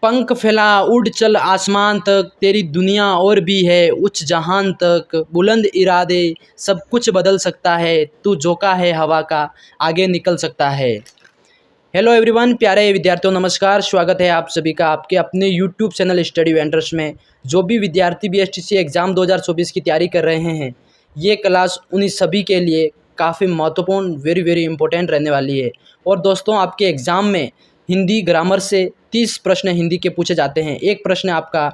पंख फैला उड़ चल आसमान तक, तेरी दुनिया और भी है उच्च जहान तक, बुलंद इरादे सब कुछ बदल सकता है, तू झोंका है हवा का आगे निकल सकता है। हेलो एवरीवन, प्यारे विद्यार्थियों नमस्कार, स्वागत है आप सभी का आपके अपने यूट्यूब चैनल स्टडी वेंटर्स में। जो भी विद्यार्थी बीएसटीसी एग्ज़ाम 2024 की तैयारी कर रहे हैं, ये क्लास उन्हीं सभी के लिए काफ़ी महत्वपूर्ण वेरी वेरी इंपॉर्टेंट रहने वाली है। और दोस्तों, आपके एग्ज़ाम में हिंदी ग्रामर से 30 प्रश्न हिंदी के पूछे जाते हैं। एक प्रश्न आपका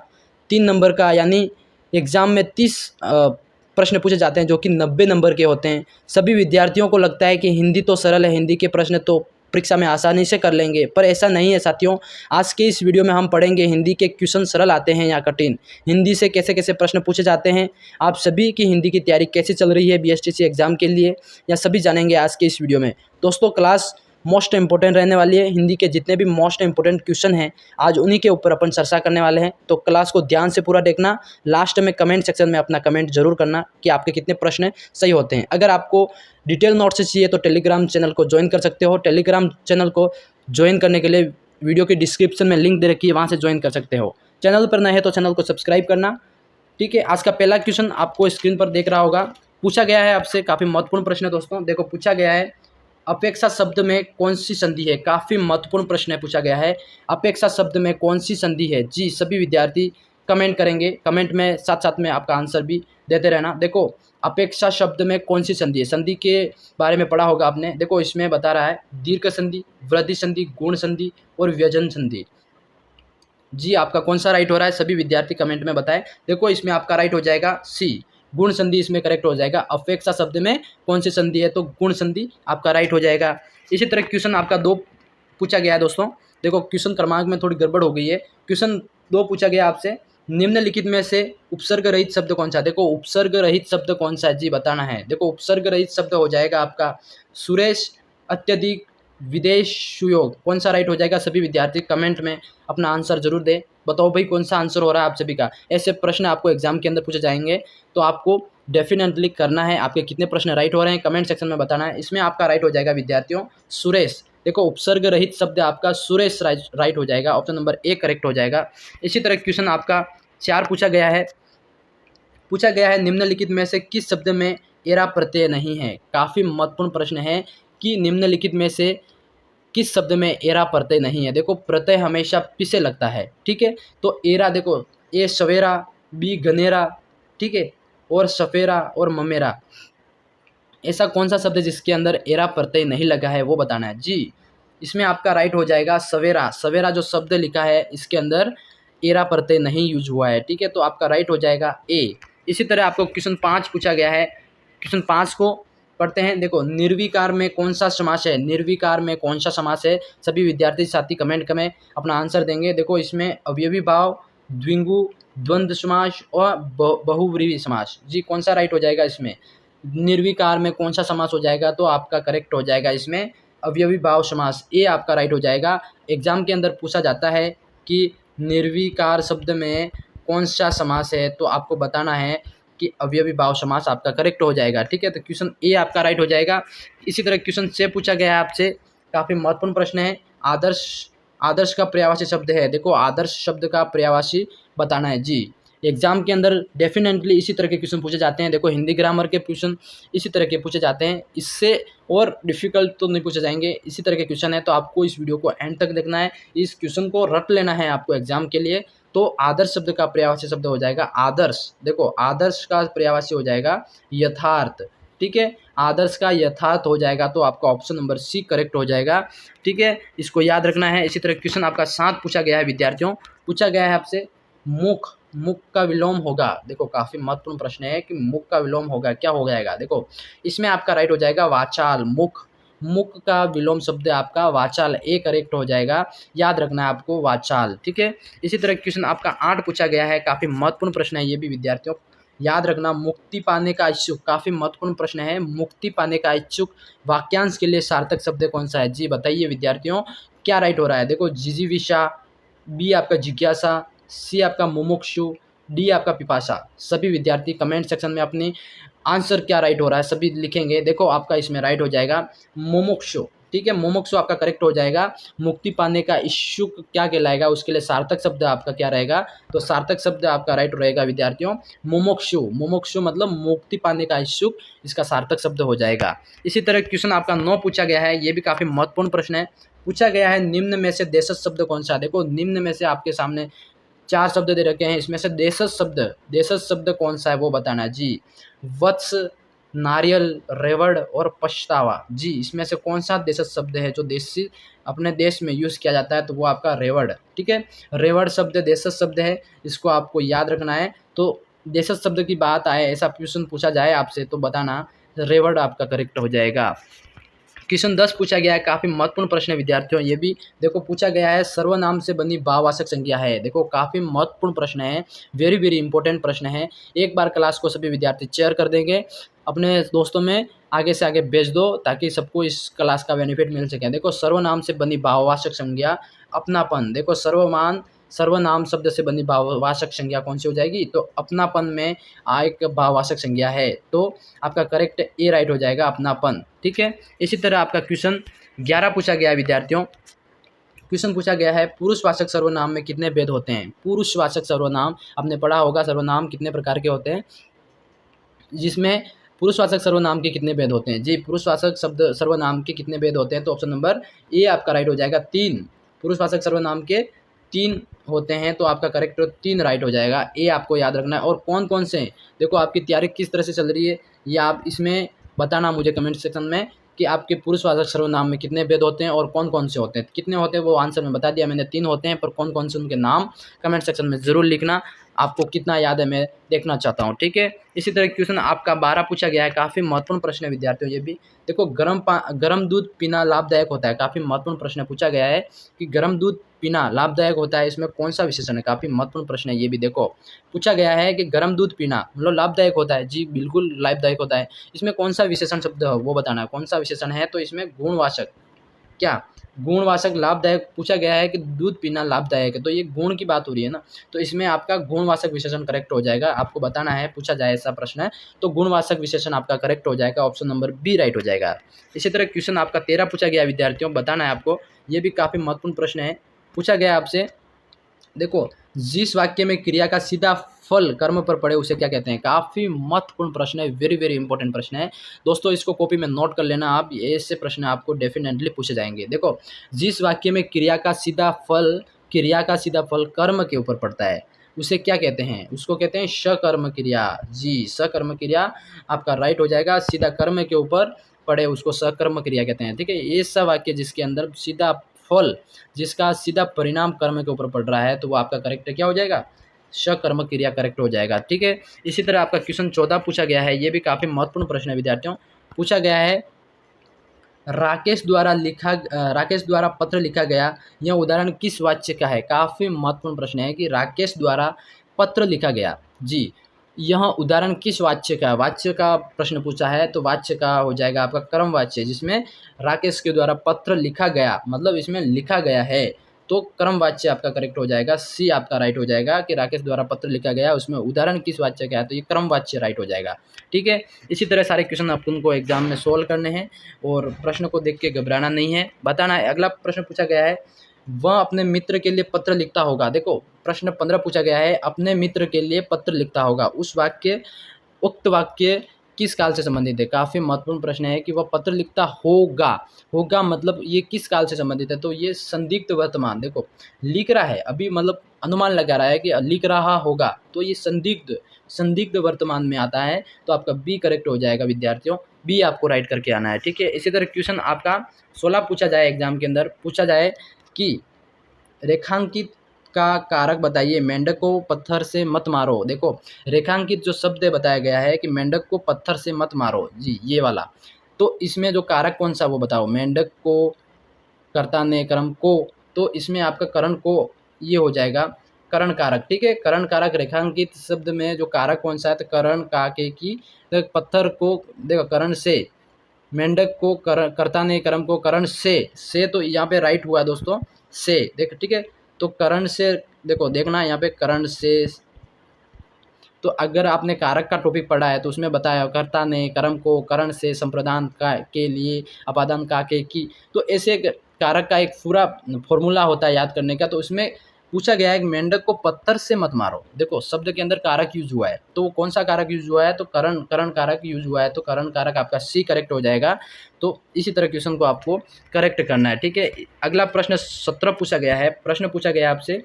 3 नंबर का, यानी एग्ज़ाम में 30 प्रश्न पूछे जाते हैं जो कि 90 नंबर के होते हैं। सभी विद्यार्थियों को लगता है कि हिंदी तो सरल है, हिंदी के प्रश्न तो परीक्षा में आसानी से कर लेंगे, पर ऐसा नहीं है साथियों। आज के इस वीडियो में हम पढ़ेंगे हिंदी के क्वेश्चन सरल आते हैं या कठिन, हिंदी से कैसे कैसे प्रश्न पूछे जाते हैं, आप सभी की हिंदी की तैयारी कैसे चल रही है बीएसटीसी एग्जाम के लिए, या सभी जानेंगे आज के इस वीडियो में। दोस्तों, क्लास मोस्ट इंपॉर्टेंट रहने वाली है। हिंदी के जितने भी मोस्ट इंपॉर्टेंट क्वेश्चन हैं, आज उन्हीं के ऊपर अपन चर्चा करने वाले हैं। तो क्लास को ध्यान से पूरा देखना। लास्ट में कमेंट सेक्शन में अपना कमेंट जरूर करना कि आपके कितने प्रश्न सही होते हैं। अगर आपको डिटेल नोट्स चाहिए तो टेलीग्राम चैनल को ज्वाइन कर सकते हो। टेलीग्राम चैनल को ज्वाइन करने के लिए वीडियो की डिस्क्रिप्शन में लिंक दे रखी है, वहाँ से ज्वाइन कर सकते हो। चैनल पर नए है तो चैनल को सब्सक्राइब करना, ठीक है। आज का पहला क्वेश्चन आपको स्क्रीन पर देख रहा होगा, पूछा गया है आपसे, काफ़ी महत्वपूर्ण प्रश्न है दोस्तों। देखो, पूछा गया है अपेक्षा शब्द में कौन सी संधि है। काफ़ी महत्वपूर्ण प्रश्न है, पूछा गया है अपेक्षा शब्द में कौन सी संधि है। जी, सभी विद्यार्थी कमेंट करेंगे, कमेंट में साथ साथ में आपका आंसर भी देते रहना। देखो, अपेक्षा शब्द में कौन सी संधि है, संधि के बारे में पढ़ा होगा आपने। देखो, इसमें बता रहा है दीर्घ संधि, वृद्धि संधि, गुण संधि और व्यंजन संधि। जी, आपका कौन सा राइट हो रहा है, सभी विद्यार्थी कमेंट में बताएं। देखो, इसमें आपका राइट हो जाएगा सी, गुण संधि इसमें करेक्ट हो जाएगा। अपेक्षा शब्द में कौन सी संधि है, तो गुण संधि आपका राइट हो जाएगा। इसी तरह क्वेश्चन आपका 2 पूछा गया है दोस्तों। देखो, क्वेश्चन क्रमांक में थोड़ी गड़बड़ हो गई है। क्वेश्चन 2 पूछा गया आपसे, निम्नलिखित में से उपसर्ग रहित शब्द कौन सा है। देखो, उपसर्ग रहित शब्द कौन सा है, जी बताना है। देखो, उपसर्ग रहित शब्द हो जाएगा आपका सुरेश, अत्यधिक, विदेश, सुयोग। कौन सा राइट हो जाएगा, सभी विद्यार्थी कमेंट में अपना आंसर जरूर दे। बताओ भाई, कौन सा आंसर हो रहा है आप सभी का। ऐसे प्रश्न आपको एग्जाम के अंदर पूछे जाएंगे, तो आपको डेफिनेटली करना है। आपके कितने प्रश्न राइट हो रहे हैं कमेंट सेक्शन में बताना है। इसमें आपका राइट हो जाएगा विद्यार्थियों सुरेश। देखो, उपसर्ग रहित शब्द आपका सुरेश राइट हो जाएगा, ऑप्शन नंबर ए करेक्ट हो जाएगा। इसी तरह क्वेश्चन आपका 4 पूछा गया है निम्नलिखित में से किस शब्द में एरा प्रत्यय नहीं है। काफ़ी महत्वपूर्ण प्रश्न है कि निम्नलिखित में से किस शब्द में एरा प्रत्यय नहीं है। देखो, प्रत्यय हमेशा पिसे लगता है, ठीक है। तो एरा, देखो, ए सवेरा, बी गनेरा, ठीक है, और सफेरा और ममेरा। ऐसा कौन सा शब्द है जिसके अंदर एरा प्रत्यय नहीं लगा है, वो बताना है। जी, इसमें आपका राइट हो जाएगा सवेरा। सवेरा जो शब्द लिखा है इसके अंदर एरा प्रत्यय नहीं यूज हुआ है, ठीक है। तो आपका राइट हो जाएगा ए। इसी तरह आपको क्वेश्चन 5 पूछा गया है। क्वेश्चन 5 को पढ़ते हैं। देखो, निर्विकार में कौन सा समास है, निर्विकार में कौन सा समास है, सभी विद्यार्थी साथी कमेंट में अपना आंसर देंगे। देखो, इसमें अवयवी भाव, द्विगु, द्वंद्व समास और बहुव्रीहि समास। जी, कौन सा राइट हो जाएगा इसमें, निर्विकार में कौन सा समास हो जाएगा, तो आपका करेक्ट हो जाएगा इसमें अवयवी भाव समास, ए आपका राइट हो जाएगा। एग्जाम के अंदर पूछा जाता है कि निर्विकार शब्द में कौन सा समास है, तो आपको बताना है कि अवयवी भाव समास आपका करेक्ट हो जाएगा, ठीक है। तो क्वेश्चन ए आपका राइट हो जाएगा। इसी तरह क्वेश्चन 6 पूछा गया है आपसे, काफ़ी महत्वपूर्ण प्रश्न है। आदर्श का पर्यायवाची शब्द है। देखो, आदर्श शब्द का पर्यायवाची बताना है। जी, एग्जाम के अंदर डेफिनेटली इसी तरह के क्वेश्चन पूछे जाते हैं। देखो, हिंदी ग्रामर के क्वेश्चन इसी तरह के पूछे जाते हैं, इससे और डिफिकल्ट तो नहीं पूछे जाएंगे। इसी तरह के क्वेश्चन है, तो आपको इस वीडियो को एंड तक देखना है, इस क्वेश्चन को रट लेना है आपको एग्जाम के लिए। तो आदर्श शब्द का पर्यायवाची शब्द हो जाएगा आदर्श। देखो, आदर्श का पर्यायवाची हो जाएगा यथार्थ, ठीक है। आदर्श का यथार्थ हो जाएगा, तो आपका ऑप्शन नंबर सी करेक्ट हो जाएगा, ठीक है। इसको याद रखना है। इसी तरह क्वेश्चन आपका 7 पूछा गया है विद्यार्थियों। पूछा गया है आपसे मुख का विलोम होगा। देखो, काफ़ी महत्वपूर्ण प्रश्न है कि मुख का विलोम होगा, क्या हो जाएगा। देखो, इसमें आपका राइट हो जाएगा वाचाल। मुख का विलोम शब्द आपका वाचाल, ए करेक्ट हो जाएगा। याद रखना है आपको वाचाल, ठीक है। इसी तरह क्वेश्चन आपका 8 पूछा गया है, काफ़ी महत्वपूर्ण प्रश्न है ये भी विद्यार्थियों, याद रखना। मुक्ति पाने का इच्छुक, काफ़ी महत्वपूर्ण प्रश्न है। मुक्ति पाने का इच्छुक वाक्यांश के लिए सार्थक शब्द कौन सा है, जी बताइए विद्यार्थियों, क्या राइट हो रहा है। देखो, जिजीविषा, बी आपका जिज्ञासा, सी आपका मुमुक्षु, डी आपका पिपासा। सभी विद्यार्थी कमेंट सेक्शन में अपनी आंसर क्या राइट हो रहा है सभी लिखेंगे। देखो, आपका इसमें राइट हो जाएगा मुमुक्षु। ठीक है, मुमुक्षु आपका करेक्ट हो जाएगा। मुक्ति पाने का इच्छुक क्या कहलाएगा, उसके लिए सार्थक शब्द आपका क्या रहेगा, तो सार्थक शब्द आपका राइट रहेगा विद्यार्थियों मुमुक्षु। मुमुक्षु मतलब मुक्ति पाने का इच्छुक, इसका सार्थक शब्द हो जाएगा। इसी तरह क्वेश्चन आपका 9 पूछा गया है, ये भी काफी महत्वपूर्ण प्रश्न है। पूछा गया है निम्न में से देशज शब्द कौन सा। देखो निम्न में से आपके सामने 4 शब्द दे रखे हैं, इसमें से देशज शब्द कौन सा है वो बताना है जी। वत्स, नारियल, रेवड़ और पछतावा। जी इसमें से कौन सा देशज शब्द है जो देशी अपने देश में यूज़ किया जाता है, तो वो आपका रेवड़। ठीक है, रेवड़ शब्द देशज शब्द है, इसको आपको याद रखना है। तो देशज शब्द की बात आए, ऐसा क्वेश्चन पूछा जाए आपसे तो बताना रेवड़ आपका करेक्ट हो जाएगा। क्वेश्चन 10 पूछा गया है, काफी महत्वपूर्ण प्रश्न है विद्यार्थियों। ये भी देखो पूछा गया है सर्वनाम से बनी भाववाचक संज्ञा है। देखो काफी महत्वपूर्ण प्रश्न है, वेरी वेरी इंपॉर्टेंट प्रश्न है। एक बार क्लास को सभी विद्यार्थी शेयर कर देंगे, अपने दोस्तों में आगे से आगे भेज दो ताकि सबको इस क्लास का बेनिफिट मिल सके। देखो सर्वनाम से बनी भाववाचक संज्ञा अपनापन। देखो सर्वनाम शब्द से बनी भाववाचक संज्ञा कौन सी हो जाएगी, तो अपनापन में एक भाववाचक संज्ञा है, तो आपका करेक्ट ए राइट हो जाएगा अपनापन। ठीक है, इसी तरह आपका क्वेश्चन 11 पूछा गया है विद्यार्थियों। क्वेश्चन पूछा गया है पुरुषवाचक सर्वनाम में कितने भेद होते हैं। पुरुषवाचक सर्वनाम आपने पढ़ा होगा, सर्वनाम कितने प्रकार के होते हैं, जिसमें पुरुषवाचक सर्वनाम के कितने भेद होते हैं जी। पुरुषवाचक शब्द सर्वनाम के कितने भेद होते हैं, तो ऑप्शन नंबर ए आपका राइट हो जाएगा 3। पुरुषवाचक सर्वनाम के 3 होते हैं, तो आपका करेक्ट 3 राइट हो जाएगा। ए आपको याद रखना है। और कौन कौन से हैं, देखो आपकी तैयारी किस तरह से चल रही है ये आप इसमें बताना मुझे कमेंट सेक्शन में कि आपके पुरुषवाचक सर्वनाम में कितने भेद होते हैं और कौन कौन से होते हैं। कितने होते हैं वो आंसर में बता दिया मैंने, 3 होते हैं, पर कौन कौन से उनके नाम कमेंट सेक्शन में ज़रूर लिखना। आपको कितना याद है मैं देखना चाहता हूँ। ठीक है, इसी तरह क्वेश्चन आपका 12 पूछा गया है, काफ़ी महत्वपूर्ण प्रश्न है विद्यार्थियों। ये भी देखो गर्म दूध पीना लाभदायक होता है, काफ़ी महत्वपूर्ण प्रश्न पूछा गया है कि गर्म दूध पीना लाभदायक होता है, इसमें कौन सा विशेषण है, काफ़ी महत्वपूर्ण प्रश्न है। ये भी देखो पूछा गया है कि गर्म दूध पीना मतलब लाभदायक होता है, जी बिल्कुल लाभदायक होता है। इसमें कौन सा विशेषण शब्द है वो बताना है, कौन सा विशेषण है, तो इसमें गुणवाचक, क्या गुणवाचक लाभदायक पूछा गया है कि दूध पीना लाभदायक है, तो ये गुण की बात हो रही है ना, तो इसमें आपका गुणवाचक विशेषण करेक्ट हो जाएगा। आपको बताना है, पूछा जाए ऐसा प्रश्न है तो गुणवाचक विशेषण आपका करेक्ट हो जाएगा, ऑप्शन नंबर बी राइट हो जाएगा। इसी तरह क्वेश्चन आपका 13 पूछा गया विद्यार्थियों, बताना है आपको, ये भी काफ़ी महत्वपूर्ण प्रश्न है। पूछा गया आपसे, देखो जिस वाक्य में क्रिया का सीधा फल कर्म पर पड़े उसे क्या कहते हैं। काफ़ी महत्वपूर्ण प्रश्न है, वेरी वेरी इंपॉर्टेंट प्रश्न है दोस्तों, इसको कॉपी में नोट कर लेना आप, ऐसे प्रश्न आपको डेफिनेटली पूछे जाएंगे। देखो जिस वाक्य में क्रिया का सीधा फल कर्म के ऊपर पड़ता है उसे क्या कहते हैं, उसको कहते हैं सकर्म क्रिया। जी सकर्म क्रिया आपका राइट हो जाएगा, सीधा कर्म के ऊपर पड़े उसको सकर्म क्रिया कहते हैं। ठीक है, ये सब वाक्य जिसके अंदर सीधा फल, जिसका सीधा परिणाम कर्म के ऊपर पड़ रहा है, तो वो आपका करेक्ट क्या हो जाएगा, सकर्म क्रिया करेक्ट हो जाएगा। ठीक है, इसी तरह आपका क्वेश्चन 14 पूछा गया है, ये भी काफ़ी महत्वपूर्ण प्रश्न है विद्यार्थियों। पूछा गया है राकेश द्वारा पत्र लिखा गया, यह उदाहरण किस वाच्य का है। काफ़ी महत्वपूर्ण प्रश्न है कि राकेश द्वारा पत्र लिखा गया, जी यह उदाहरण किस वाच्य का है। वाच्य का प्रश्न पूछा है, तो वाच्य का हो जाएगा आपका कर्म वाच्य, जिसमें राकेश के द्वारा पत्र लिखा गया मतलब इसमें लिखा गया है, तो कर्म वाच्य आपका करेक्ट हो जाएगा, सी आपका राइट हो जाएगा कि राकेश द्वारा पत्र लिखा गया उसमें उदाहरण किस वाच्य का है, तो ये कर्म वाच्य राइट हो जाएगा। ठीक है, इसी तरह सारे क्वेश्चन आपको एग्जाम में सोल्व करने हैं और प्रश्न को देख के घबराना नहीं है, बताना है। अगला प्रश्न पूछा गया है, वह अपने मित्र के लिए पत्र लिखता होगा। देखो प्रश्न 15 पूछा गया है, अपने मित्र के लिए पत्र लिखता होगा, उक्त वाक्य किस काल से संबंधित है। काफ़ी महत्वपूर्ण प्रश्न है कि वह पत्र लिखता होगा मतलब ये किस काल से संबंधित है, तो ये संदिग्ध वर्तमान, देखो लिख रहा है अभी मतलब अनुमान लगा रहा है कि लिख रहा होगा, तो ये संदिग्ध वर्तमान में आता है, तो आपका बी करेक्ट हो जाएगा विद्यार्थियों, बी आपको राइट करके आना है। ठीक है, इसी तरह क्वेश्चन आपका 16 पूछा जाए, एग्जाम के अंदर पूछा जाए कि रेखांकित का कारक बताइए, मेंढक को पत्थर से मत मारो। देखो रेखांकित जो शब्द बताया गया है कि मेंढक को पत्थर से मत मारो, जी ये वाला, तो इसमें जो कारक कौन सा वो बताओ। मेंढक को, कर्ता ने, कर्म को, तो इसमें आपका करण को ये हो जाएगा करण कारक। ठीक है, करण कारक रेखांकित शब्द में जो कारक कौन सा है, तो करण काके की, पत्थर को देखो करण से, मेंढक को कर्ता ने, कर्म को करण से, तो यहाँ पे राइट हुआ दोस्तों से, देख ठीक है, तो करण से देखो देखना यहाँ पे करण से तो अगर आपने कारक का टॉपिक पढ़ा है तो उसमें बताया कर्ता ने कर्म को करण से संप्रदान का के लिए अपादान का के की, तो ऐसे कारक का एक पूरा फॉर्मूला होता है याद करने का। तो उसमें पूछा गया है कि मेंढक को पत्थर से मत मारो। देखो शब्द के अंदर कारक यूज हुआ है, तो कौन सा कारक यूज हुआ है, तो करण कारक यूज हुआ है, तो करण कारक आपका सी करेक्ट हो जाएगा। तो इसी तरह क्वेश्चन को आपको करेक्ट करना है, ठीक है। अगला प्रश्न 17 पूछा गया है। प्रश्न पूछा गया है आपसे,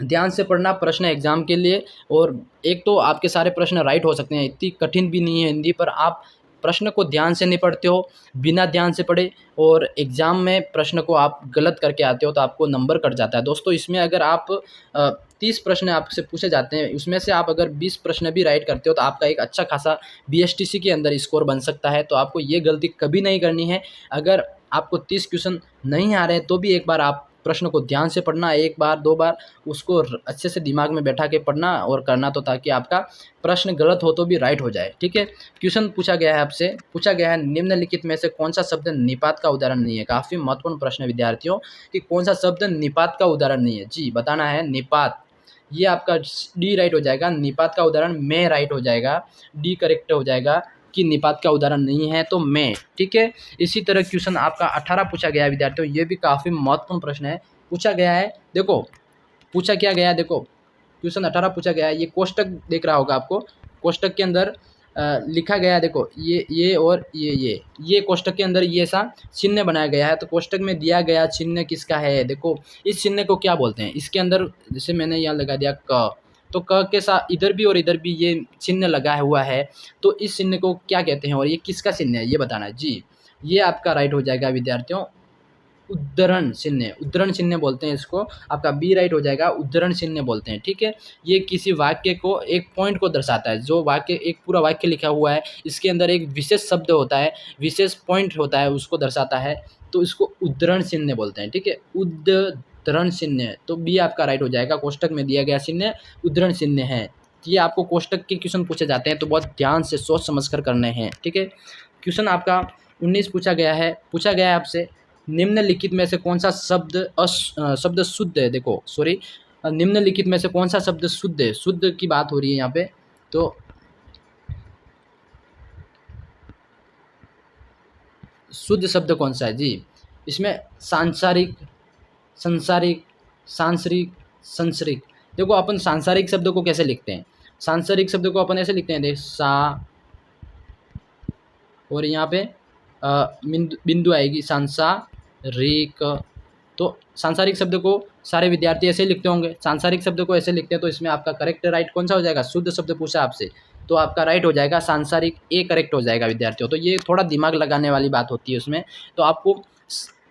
ध्यान से पढ़ना प्रश्न एग्जाम के लिए। और एक तो आपके सारे प्रश्न राइट हो सकते हैं, इतनी कठिन भी नहीं है हिंदी, पर आप प्रश्न को ध्यान से नहीं पढ़ते हो, बिना ध्यान से पढ़े, और एग्ज़ाम में प्रश्न को आप गलत करके आते हो तो आपको नंबर कट जाता है। दोस्तों इसमें अगर आप 30 प्रश्न आपसे पूछे जाते हैं, उसमें से आप अगर 20 प्रश्न भी राइट करते हो तो आपका एक अच्छा खासा BSTC के अंदर स्कोर बन सकता है। तो आपको ये गलती कभी नहीं करनी है। अगर आपको 30 क्वेश्चन नहीं आ रहे हैं तो भी एक बार आप प्रश्न को ध्यान से पढ़ना, एक बार 2 बार उसको अच्छे से दिमाग में बैठा के पढ़ना और करना, तो ताकि आपका प्रश्न गलत हो तो भी राइट हो जाए, ठीक है। क्वेश्चन पूछा गया है आपसे, पूछा गया है निम्नलिखित में से कौन सा शब्द निपात का उदाहरण नहीं है। काफ़ी महत्वपूर्ण प्रश्न है विद्यार्थियों कि कौन सा शब्द निपात का उदाहरण नहीं है। जी बताना है निपात, ये आपका डी राइट हो जाएगा। निपात का उदाहरण में राइट हो जाएगा, डी करेक्ट हो जाएगा कि निपात का उदाहरण नहीं है तो मैं, ठीक है। इसी तरह क्वेश्चन आपका 18 पूछा गया है विद्यार्थियों, ये भी काफ़ी महत्वपूर्ण प्रश्न है। पूछा गया है, देखो पूछा क्या गया है, देखो क्वेश्चन 18 पूछा गया है। ये कोष्टक देख रहा होगा आपको, कोष्टक के अंदर लिखा गया है, देखो ये और ये कोष्टक के अंदर ये सा चिन्ह बनाया गया है। तो कोष्टक में दिया गया चिन्ह किसका है, देखो इस चिन्ह को क्या बोलते हैं। इसके अंदर जैसे मैंने यहाँ लगा दिया क, तो क के साथ इधर भी और इधर भी ये चिन्ह लगा हुआ है, तो इस चिन्ह को क्या कहते हैं और ये किसका चिन्ह है, ये बताना है। जी ये आपका राइट हो जाएगा विद्यार्थियों, उद्धरण चिन्ह, उद्धरण चिन्ह बोलते हैं इसको, आपका बी राइट हो जाएगा, उद्धरण चिन्ह बोलते हैं, ठीक है। ये किसी वाक्य को, एक पॉइंट को दर्शाता है। जो वाक्य, एक पूरा वाक्य लिखा हुआ है, इसके अंदर एक विशेष शब्द होता है, विशेष पॉइंट होता है, उसको दर्शाता है, तो इसको उद्धरण चिन्ह बोलते हैं, ठीक है। उद्धरण चिन्ह, तो बी आपका राइट हो जाएगा। कोष्टक में दिया गया चिन्ह उद्धरण चिन्ह है। ये आपको कोष्टक के क्वेश्चन पूछे जाते हैं तो बहुत ध्यान से सोच समझ कर करने हैं, ठीक है। क्वेश्चन आपका 19 पूछा गया है। पूछा गया है आपसे, निम्नलिखित में से कौन सा शब्द शुद्ध है। देखो सॉरी, निम्नलिखित में से कौन सा शब्द शुद्ध है, शुद्ध की बात हो रही है यहाँ पे। तो शुद्ध शब्द कौन सा है जी, इसमें सांसारिक, संसारिक, सांसरिक, संसरिक। देखो अपन सांसारिक शब्द को कैसे लिखते हैं, सांसारिक शब्द को अपन ऐसे लिखते हैं, देख सा, और यहाँ पे बिंदु आएगी सांसारिक। तो सांसारिक शब्द को सारे विद्यार्थी ऐसे लिखते होंगे, सांसारिक शब्द को ऐसे लिखते हैं। तो इसमें आपका करेक्ट राइट कौन सा हो जाएगा, शुद्ध शब्द पूछा आपसे तो आपका राइट हो जाएगा सांसारिक, ए करेक्ट हो जाएगा विद्यार्थियों। तो ये थोड़ा दिमाग लगाने वाली बात होती है उसमें, तो आपको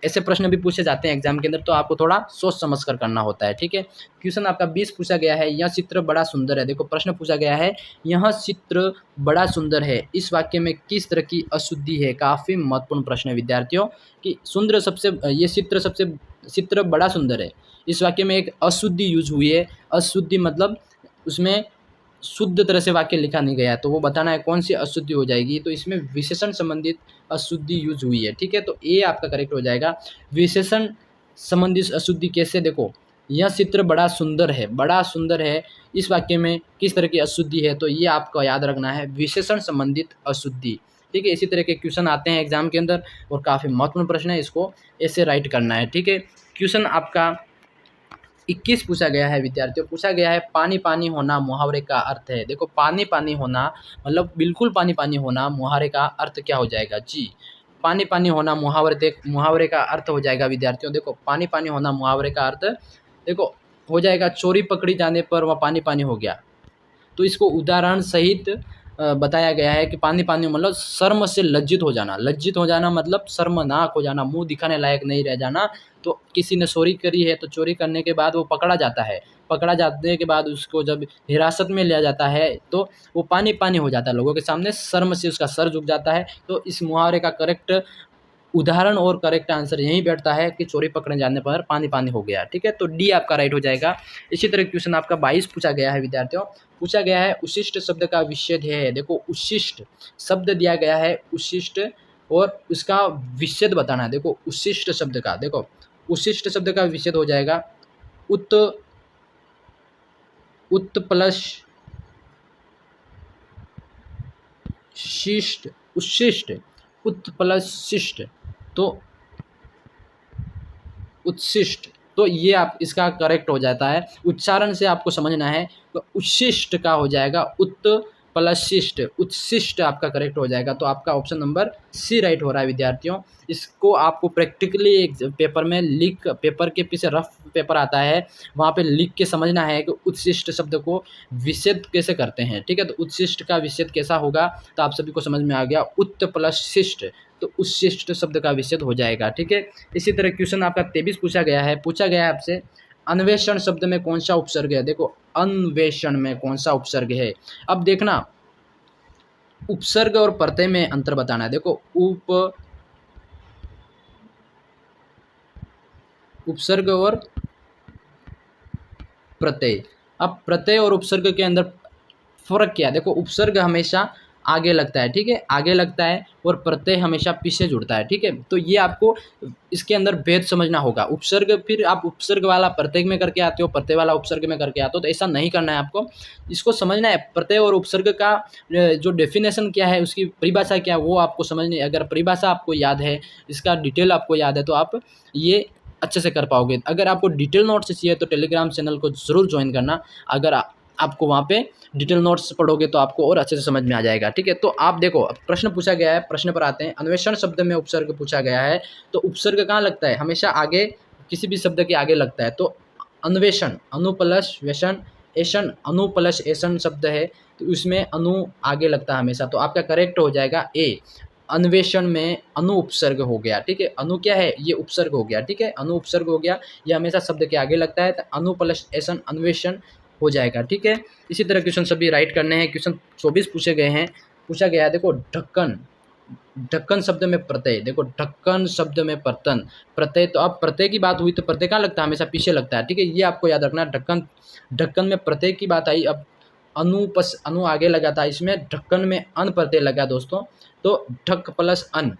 ऐसे प्रश्न भी पूछे जाते हैं एग्जाम के अंदर, तो आपको थोड़ा सोच समझ कर करना होता है, ठीक है। क्वेश्चन आपका 20 पूछा गया है, यह चित्र बड़ा सुंदर है। देखो प्रश्न पूछा गया है, यह चित्र बड़ा सुंदर है, इस वाक्य में किस तरह की अशुद्धि है। काफ़ी महत्वपूर्ण प्रश्न है विद्यार्थियों कि सुंदर सबसे, ये चित्र बड़ा सुंदर है, इस वाक्य में एक अशुद्धि यूज हुई है। अशुद्धि मतलब उसमें शुद्ध तरह से वाक्य लिखा नहीं गया, तो वो बताना है कौन सी अशुद्धि हो जाएगी। तो इसमें विशेषण संबंधित अशुद्धि यूज हुई है, ठीक है। तो ए आपका करेक्ट हो जाएगा। विशेषण संबंधित अशुद्धि कैसे, देखो यह चित्र बड़ा सुंदर है, बड़ा सुंदर है, इस वाक्य में किस तरह की अशुद्धि है, तो ये आपको याद रखना है, विशेषण संबंधित अशुद्धि, ठीक है। इसी तरह के क्वेश्चन आते हैं एग्जाम के अंदर और काफ़ी महत्वपूर्ण प्रश्न है, इसको ऐसे राइट करना है, ठीक है। क्वेश्चन आपका 21 पूछा गया है विद्यार्थियों। पूछा गया है, पानी पानी होना मुहावरे का अर्थ है। देखो पानी पानी होना मतलब बिल्कुल पानी पानी होना, मुहावरे का अर्थ क्या हो जाएगा जी, पानी पानी होना मुहावरे का अर्थ हो जाएगा विद्यार्थियों। देखो पानी पानी होना मुहावरे का अर्थ देखो हो जाएगा, चोरी पकड़ी जाने पर वह पानी पानी हो गया। तो इसको उदाहरण सहित बताया गया है कि पानी पानी मतलब शर्म से लज्जित हो जाना। लज्जित हो जाना मतलब शर्मनाक हो जाना, मुंह दिखाने लायक नहीं रह जाना। तो किसी ने चोरी करी है तो चोरी करने के बाद वो पकड़ा जाता है, पकड़ा जाने के बाद उसको जब हिरासत में लिया जाता है तो वो पानी पानी हो जाता है लोगों के सामने, शर्म से उसका सर झुक जाता है। तो इस मुहावरे का करेक्ट उदाहरण और करेक्ट आंसर यही बैठता है कि चोरी पकड़े जाने पर पानी पानी हो गया, ठीक है। तो डी आपका राइट हो जाएगा। इसी तरह क्वेश्चन आपका 22 पूछा गया है विद्यार्थियों। पूछा गया है, उशिष्ट शब्द का विच्छेद है। देखो उशिष्ट शब्द दिया गया है, उशिष्ट, और उसका विच्छेद बताना है। देखो उशिष्ट शब्द का, देखो उशिष्ट शब्द का विच्छेद हो जाएगा उत प्लस शिष्ट, उच्छिष्ट, उत प्लस शिष्ट, तो उच्छिष्ट, तो ये आप इसका करेक्ट हो जाता है। उच्चारण से आपको समझना है तो उच्छिष्ट का हो जाएगा उत प्लस शिष्ट, उच्छिष्ट आपका करेक्ट हो जाएगा। तो आपका ऑप्शन नंबर सी राइट हो रहा है विद्यार्थियों। इसको आपको प्रैक्टिकली एक पेपर में लिख, पेपर के पीछे रफ पेपर आता है, वहाँ पे लिख के समझना है कि उच्छिष्ट शब्द को विच्छेद कैसे करते हैं। ठीक है, तो उच्छिष्ट का विच्छेद कैसा होगा, तो आप सभी को समझ में आ गया। उत प्लस शिष्ट, तो उच्छिष्ट शब्द का विच्छेद हो जाएगा। ठीक है, इसी तरह क्वेश्चन आपका 23 पूछा गया है। पूछा गया है आपसे अन्वेषण शब्द में कौन सा उपसर्ग है। देखो अन्वेषण में कौन सा उपसर्ग है। अब देखना उपसर्ग और प्रत्यय में अंतर बताना है। देखो उपसर्ग और प्रत्यय। अब प्रत्यय और उपसर्ग के अंदर फर्क क्या है। देखो उपसर्ग हमेशा आगे लगता है, ठीक है, आगे लगता है, और प्रत्यय हमेशा पीछे जुड़ता है। ठीक है, तो ये आपको इसके अंदर भेद समझना होगा। उपसर्ग फिर आप उपसर्ग वाला प्रत्यय में करके आते हो, प्रत्यय वाला उपसर्ग में करके आते हो, तो ऐसा नहीं करना है आपको। इसको समझना है प्रत्यय और उपसर्ग का जो डेफिनेशन क्या है, उसकी परिभाषा क्या है, वो आपको समझनी है। अगर परिभाषा आपको याद है, इसका डिटेल आपको याद है, तो आप ये अच्छे से कर पाओगे। अगर आपको डिटेल नोट्स चाहिए तो टेलीग्राम चैनल को ज़रूर ज्वाइन करना। अगर आपको वहाँ पे डिटेल नोट्स पढ़ोगे तो आपको और अच्छे से समझ में आ जाएगा। ठीक है, तो आप देखो प्रश्न पूछा गया है, प्रश्न पर आते हैं। अन्वेषण शब्द में उपसर्ग पूछा गया है, तो उपसर्ग कहाँ लगता है, हमेशा आगे, किसी भी शब्द के आगे लगता है। तो अन्वेषण, अनु प्लस व्यसन, ऐसन, अनु प्लस ऐसन शब्द है, तो उसमें अनु आगे लगता है हमेशा। तो आपका करेक्ट हो जाएगा ए। अन्वेषण में अनु उपसर्ग हो गया। ठीक है, अनु क्या है, ये उपसर्ग हो गया। ठीक है, अनु उपसर्ग हो गया, ये हमेशा शब्द के आगे लगता है, तो अनु प्लस ऐसन अन्वेषण हो जाएगा। ठीक है, इसी तरह क्वेश्चन सभी राइट करने हैं। क्वेश्चन 24 पूछे गए हैं। पूछा गया है देखो ढक्कन, ढक्कन शब्द में प्रत्यय। देखो ढक्कन शब्द में प्रत्यय, प्रत्यय, तो अब प्रत्यय की बात हुई तो प्रत्यय कहाँ लगता है, हमेशा पीछे लगता है। ठीक है, ये आपको याद रखना। ढक्कन, ढक्कन में प्रत्यय की बात आई, अब अनु आगे लगा था, इसमें ढक्कन में अन प्रत्यय लगा दोस्तों, तो ढक प्लस अन,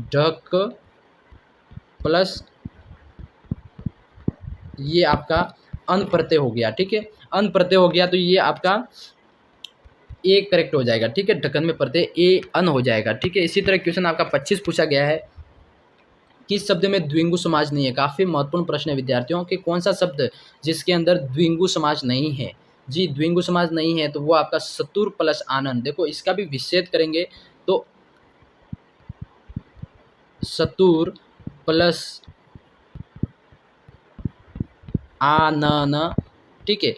ढक प्लस ये आपका अन प्रत्यय हो गया। ठीक है, अन प्रत्यय हो गया, तो ये आपका ए करेक्ट हो जाएगा। ठीक है, ढक्कन में प्रत्यय ए अन हो जाएगा। ठीक है, इसी तरह क्वेश्चन आपका 25 पूछा गया है। किस शब्द में द्विगु समाज नहीं है। काफ़ी महत्वपूर्ण प्रश्न है विद्यार्थियों कि कौन सा शब्द जिसके अंदर द्विगु समाज नहीं है। जी द्विगु समाज नहीं है, तो वो आपका सतुर प्लस आनंद। देखो इसका भी विच्छेद करेंगे तो सतुर प्लस आनन। ठीक है,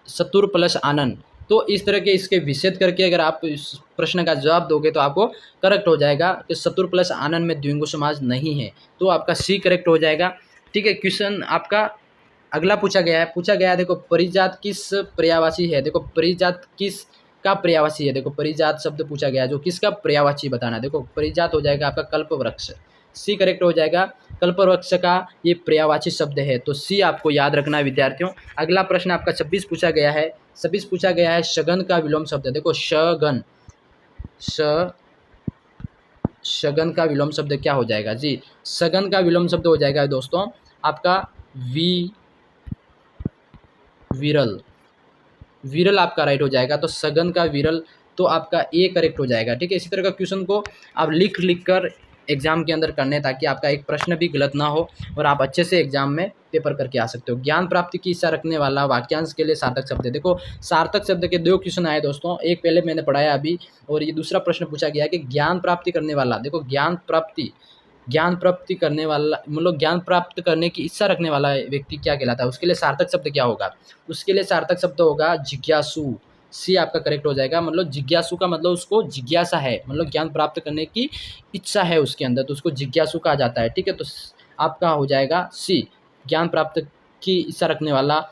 सतुर प्लस आनंद, तो इस तरह के इसके विच्छेद करके अगर आप इस प्रश्न का जवाब दोगे तो आपको करेक्ट हो जाएगा कि सतुर प्लस आनंद में द्विगु समाज नहीं है, तो आपका सी करेक्ट हो जाएगा। ठीक है, क्वेश्चन आपका अगला पूछा गया है। पूछा गया है देखो परिजात किस पर्यायवाची है। देखो परिजात किस का पर्यायवाची है। देखो परिजात शब्द पूछा गया है, जो किसका पर्यायवाची बताना है। देखो परिजात हो जाएगा आपका कल्पवृक्ष, सी करेक्ट हो जाएगा। कल्पवृक्ष का ये पर्यायवाची शब्द है, तो सी आपको याद रखना है विद्यार्थियों। अगला प्रश्न आपका 26 पूछा गया है। 26 पूछा गया है शगन का विलोम शब्द। देखो शगन, शगन का विलोम शब्द क्या हो जाएगा जी। शगन का विलोम शब्द हो जाएगा दोस्तों आपका विरल, विरल आपका राइट हो जाएगा। तो सघन का विरल, तो आपका ए करेक्ट हो जाएगा। ठीक है, इसी तरह का क्वेश्चन को आप लिख कर एग्जाम के अंदर करने, ताकि आपका एक प्रश्न भी गलत ना हो और आप अच्छे से एग्जाम में पेपर करके आ सकते हो। ज्ञान प्राप्ति की इच्छा रखने वाला वाक्यांश के लिए सार्थक शब्द है। देखो सार्थक शब्द के 2 क्वेश्चन आए दोस्तों, एक पहले मैंने पढ़ाया अभी, और ये दूसरा प्रश्न पूछा गया कि ज्ञान प्राप्ति करने वाला। देखो ज्ञान प्राप्ति करने वाला, मतलब ज्ञान प्राप्त करने की इच्छा रखने वाला व्यक्ति क्या कहलाता है, उसके लिए सार्थक शब्द क्या होगा। उसके लिए सार्थक शब्द होगा जिज्ञासु, सी आपका करेक्ट हो जाएगा। मतलब जिज्ञासु का मतलब उसको जिज्ञासा है, मतलब ज्ञान प्राप्त करने की इच्छा है उसके अंदर, तो उसको जिज्ञासु कहा जाता है। ठीक है, तो आपका हो जाएगा सी, ज्ञान प्राप्त की इच्छा रखने वाला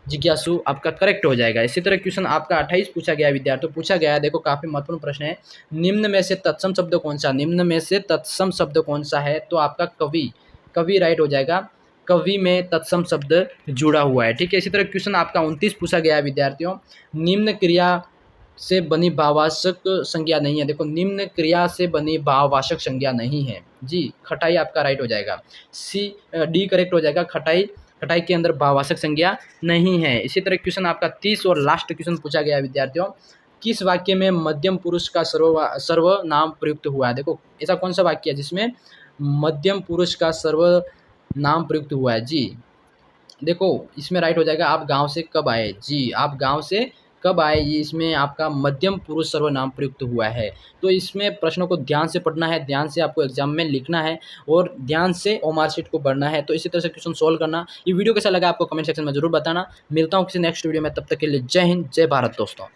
जिज्ञासु आपका करेक्ट हो जाएगा। इसी तरह क्वेश्चन आपका 28 पूछा गया है विद्यार्थियों। पूछा गया है देखो काफ़ी महत्वपूर्ण प्रश्न है। निम्न में से तत्सम शब्द कौन सा, निम्न में से तत्सम शब्द कौन सा है, तो आपका कवि, कवि राइट हो जाएगा। कवि में तत्सम शब्द जुड़ा हुआ है। ठीक है, इसी तरह क्वेश्चन आपका 29 पूछा गया है विद्यार्थियों। निम्न क्रिया से बनी भाववाचक संज्ञा नहीं है। देखो निम्न क्रिया से बनी भाववाचक संज्ञा नहीं है जी, खटाई आपका राइट हो जाएगा। सी डी करेक्ट हो जाएगा, खटाई कटाई के अंदर भाववाचक संज्ञा नहीं है। इसी तरह क्वेश्चन आपका 30 और लास्ट क्वेश्चन पूछा गया है विद्यार्थियों, किस वाक्य में मध्यम पुरुष का सर्वनाम प्रयुक्त हुआ है। देखो ऐसा कौन सा वाक्य है जिसमें मध्यम पुरुष का सर्वनाम प्रयुक्त हुआ है। जी देखो इसमें राइट हो जाएगा, आप गांव से कब आए। जी आप गांव से कब आए, ये इसमें आपका मध्यम पुरुष सर्वनाम प्रयुक्त हुआ है। तो इसमें प्रश्नों को ध्यान से पढ़ना है, ध्यान से आपको एग्जाम में लिखना है और ध्यान से ओमार शीट को भरना है। तो इसी तरह से क्वेश्चन सोल्व करना। ये वीडियो कैसा लगा आपको कमेंट सेक्शन में जरूर बताना। मिलता हूँ किसी नेक्स्ट वीडियो में, तब तक के लिए जय हिंद जय भारत दोस्तों।